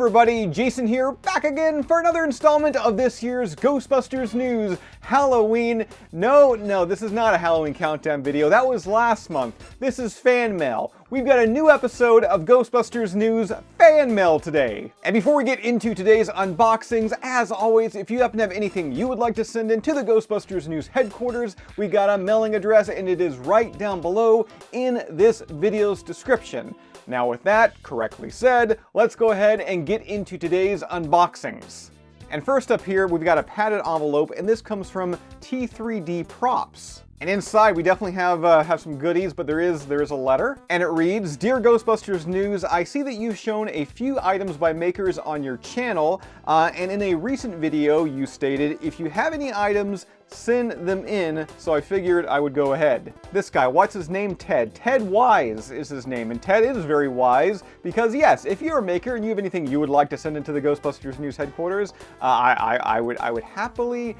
everybody, Jason here, back again for another installment of this year's Ghostbusters News Halloween. No, this is not a Halloween countdown video. That was last month. This is fan mail. We've got a new episode of Ghostbusters News fan mail today. And before we get into today's unboxings, as always, if you happen to have anything you would like to send in to the Ghostbusters News headquarters, we got a mailing address and it is right down below in this video's description. Now with that correctly said, let's go ahead and get into today's unboxings. And first up here, we've got a padded envelope, and this comes from T3D Props. And inside we definitely have some goodies, but there is a letter, and it reads, "Dear Ghostbusters News, I see that you've shown a few items by makers on your channel, and in a recent video you stated if you have any items, send them in, so I figured I would go ahead." This guy, what's his name? Ted. Ted Wise is his name, and Ted is very wise because yes, if you're a maker and you have anything you would like to send into the Ghostbusters News headquarters, I would happily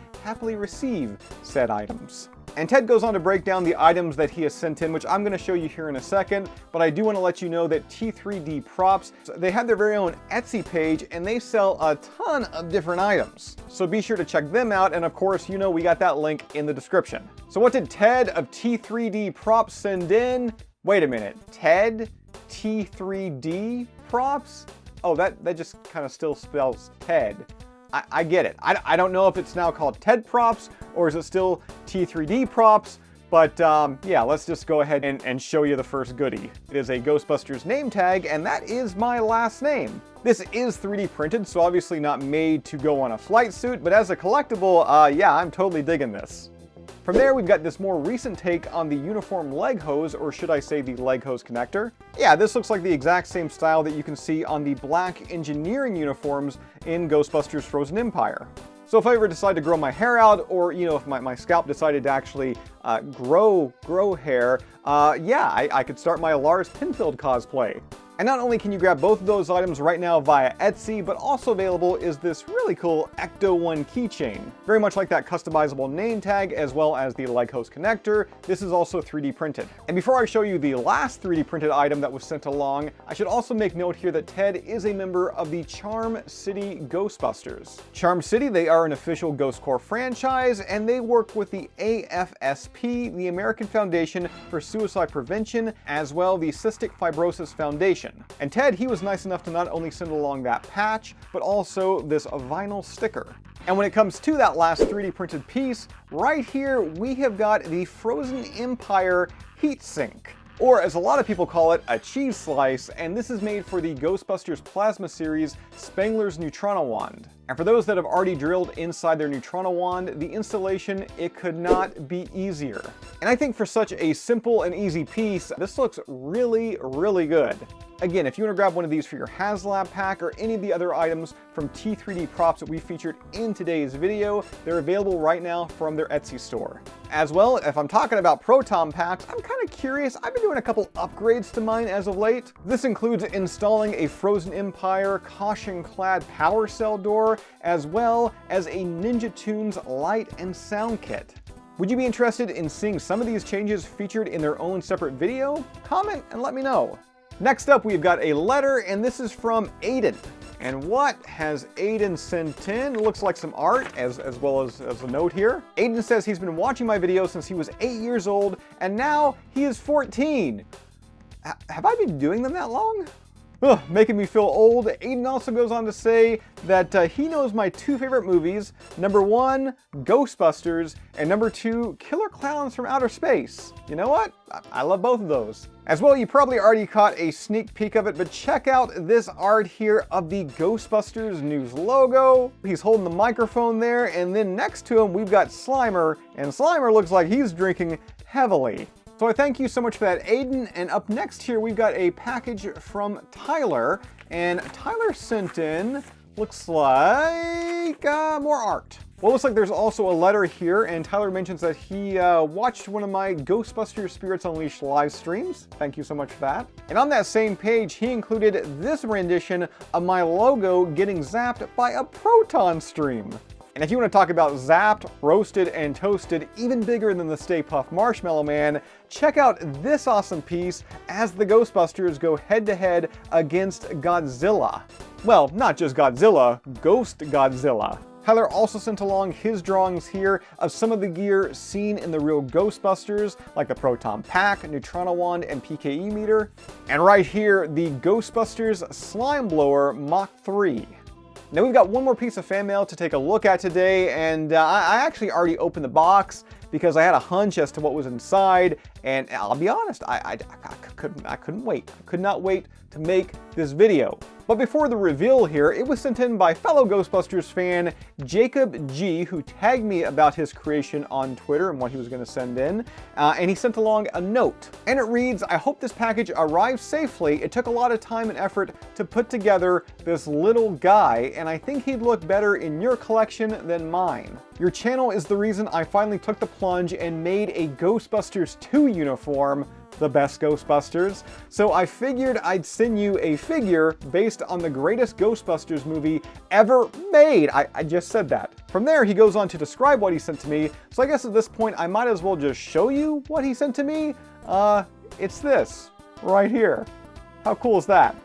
receive said items. And Ted goes on to break down the items that he has sent in, which I'm going to show you here in a second, but I do want to let you know that T3D Props, they have their very own Etsy page, and they sell a ton of different items. So be sure to check them out, and of course, you know we got that link in the description. So what did Ted of T3D Props send in? Wait a minute, Ted T3D Props? Oh, that just kind of still spells Ted. I get it. I don't know if it's now called Ted Props or is it still T3D Props, but yeah, let's just go ahead and show you the first goodie. It is a Ghostbusters name tag, and that is my last name. This is 3D printed, so obviously not made to go on a flight suit, but as a collectible, yeah, I'm totally digging this. From there, we've got this more recent take on the uniform leg hose, or should I say the leg hose connector. Yeah, this looks like the exact same style that you can see on the black engineering uniforms in Ghostbusters Frozen Empire. So if I ever decide to grow my hair out, or you know, if my scalp decided to actually grow hair, yeah, I could start my Lars Pinfield cosplay. And not only can you grab both of those items right now via Etsy, but also available is this really cool Ecto One keychain. Very much like that customizable name tag, as well as the leg hose connector. This is also 3D printed. And before I show you the last 3D printed item that was sent along, I should also make note here that Ted is a member of the Charm City Ghostbusters. Charm City, they are an official Ghost Corps franchise, and they work with the AFSP, the American Foundation for Suicide Prevention, as well the Cystic Fibrosis Foundation. And Ted, he was nice enough to not only send along that patch, but also this vinyl sticker. And when it comes to that last 3D printed piece, right here we have got the Frozen Empire heatsink. Or as a lot of people call it, a cheese slice, and this is made for the Ghostbusters Plasma series Spengler's Neutrino Wand. And for those that have already drilled inside their Neutrino Wand, the installation, it could not be easier. And I think for such a simple and easy piece, this looks really, really good. Again, if you want to grab one of these for your HasLab pack or any of the other items from T3D Props that we featured in today's video, they're available right now from their Etsy store. As well, if I'm talking about Proton packs, I'm kind of curious. I've been doing a couple upgrades to mine as of late. This includes installing a Frozen Empire caution-clad power cell door, as well as a Ninja Tunes light and sound kit. Would you be interested in seeing some of these changes featured in their own separate video? Comment and let me know. Next up, we've got a letter, and this is from Aiden. And what has Aiden sent in? It looks like some art as well as a note here. Aiden says he's been watching my videos since he was 8 years old, and now he is 14. Have I been doing them that long? Ugh, making me feel old. Aiden also goes on to say that he knows my two favorite movies. Number 1, Ghostbusters, and number 2, Killer Clowns from Outer Space. You know what? I love both of those. As well, you probably already caught a sneak peek of it, but check out this art here of the Ghostbusters News logo. He's holding the microphone there, and then next to him we've got Slimer, and Slimer looks like he's drinking heavily. So I thank you so much for that, Aiden. And up next here, we've got a package from Tyler. And Tyler sent in, looks like, more art. Well, it looks like there's also a letter here, and Tyler mentions that he watched one of my Ghostbusters Spirits Unleashed live streams. Thank you so much for that. And on that same page, he included this rendition of my logo getting zapped by a proton stream. And if you want to talk about zapped, roasted, and toasted, even bigger than the Stay Puft Marshmallow Man, check out this awesome piece as the Ghostbusters go head-to-head against Godzilla. Well, not just Godzilla, Ghost Godzilla. Tyler also sent along his drawings here of some of the gear seen in the real Ghostbusters, like the Proton Pack, Neutrino Wand, and PKE meter. And right here, the Ghostbusters Slime Blower Mach 3. Now we've got one more piece of fan mail to take a look at today, and I actually already opened the box because I had a hunch as to what was inside, and I'll be honest, I couldn't wait. I could not wait to make this video. But before the reveal here, it was sent in by fellow Ghostbusters fan Jacob G, who tagged me about his creation on Twitter and what he was going to send in, and he sent along a note. And it reads, "I hope this package arrives safely. It took a lot of time and effort to put together this little guy, and I think he'd look better in your collection than mine. Your channel is the reason I finally took the plunge and made a Ghostbusters 2 uniform, the best Ghostbusters. So I figured I'd send you a figure based on the greatest Ghostbusters movie ever made." I just said that. From there, he goes on to describe what he sent to me, so I guess at this point I might as well just show you what he sent to me. It's this, right here. How cool is that?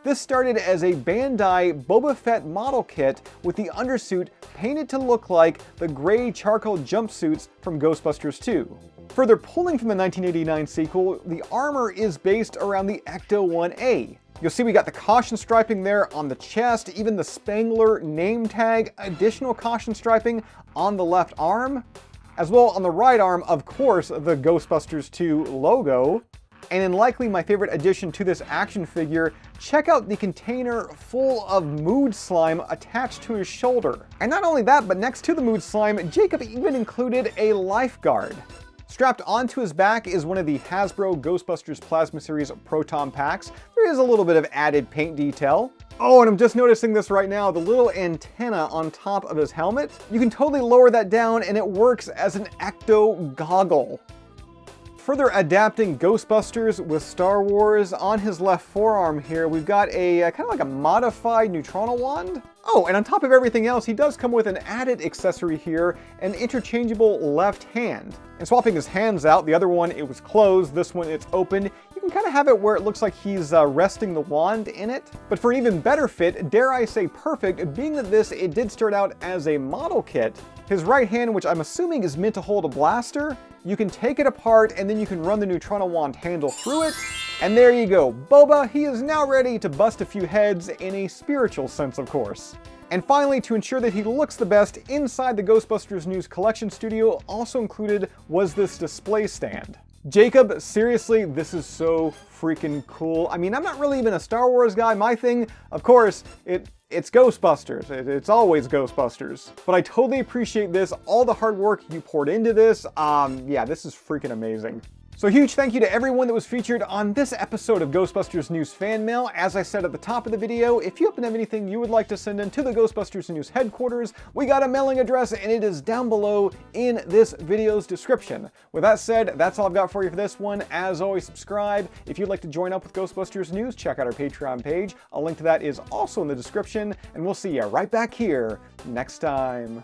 This started as a Bandai Boba Fett model kit with the undersuit painted to look like the gray charcoal jumpsuits from Ghostbusters 2. Further pulling from the 1989 sequel, the armor is based around the Ecto-1A. You'll see we got the caution striping there on the chest, even the Spangler name tag, additional caution striping on the left arm, as well on the right arm, of course, the Ghostbusters 2 logo. And in likely my favorite addition to this action figure, check out the container full of mood slime attached to his shoulder. And not only that, but next to the mood slime, Jacob even included a lifeguard. Strapped onto his back is one of the Hasbro Ghostbusters Plasma Series Proton Packs. There is a little bit of added paint detail. Oh, and I'm just noticing this right now, the little antenna on top of his helmet. You can totally lower that down and it works as an ecto goggle. Further adapting Ghostbusters with Star Wars, on his left forearm here, we've got a kind of like a modified Neutrino Wand. Oh, and on top of everything else, he does come with an added accessory here, an interchangeable left hand. And swapping his hands out, the other one, it was closed, this one, it's open. You can kind of have it where it looks like he's resting the wand in it. But for an even better fit, dare I say perfect, being that it did start out as a model kit, his right hand, which I'm assuming is meant to hold a blaster, you can take it apart and then you can run the Neutrino Wand handle through it. And there you go, Boba, he is now ready to bust a few heads in a spiritual sense, of course. And finally, to ensure that he looks the best, inside the Ghostbusters News Collection Studio also included was this display stand. Jacob, seriously, this is so freaking cool. I mean, I'm not really even a Star Wars guy. My thing, of course, it's Ghostbusters. It's always Ghostbusters. But I totally appreciate this, all the hard work you poured into this. Yeah, this is freaking amazing. So huge thank you to everyone that was featured on this episode of Ghostbusters News Fan Mail. As I said at the top of the video, if you happen to have anything you would like to send in to the Ghostbusters News headquarters, we got a mailing address and it is down below in this video's description. With that said, that's all I've got for you for this one. As always, subscribe. If you'd like to join up with Ghostbusters News, check out our Patreon page. A link to that is also in the description, and we'll see you right back here next time.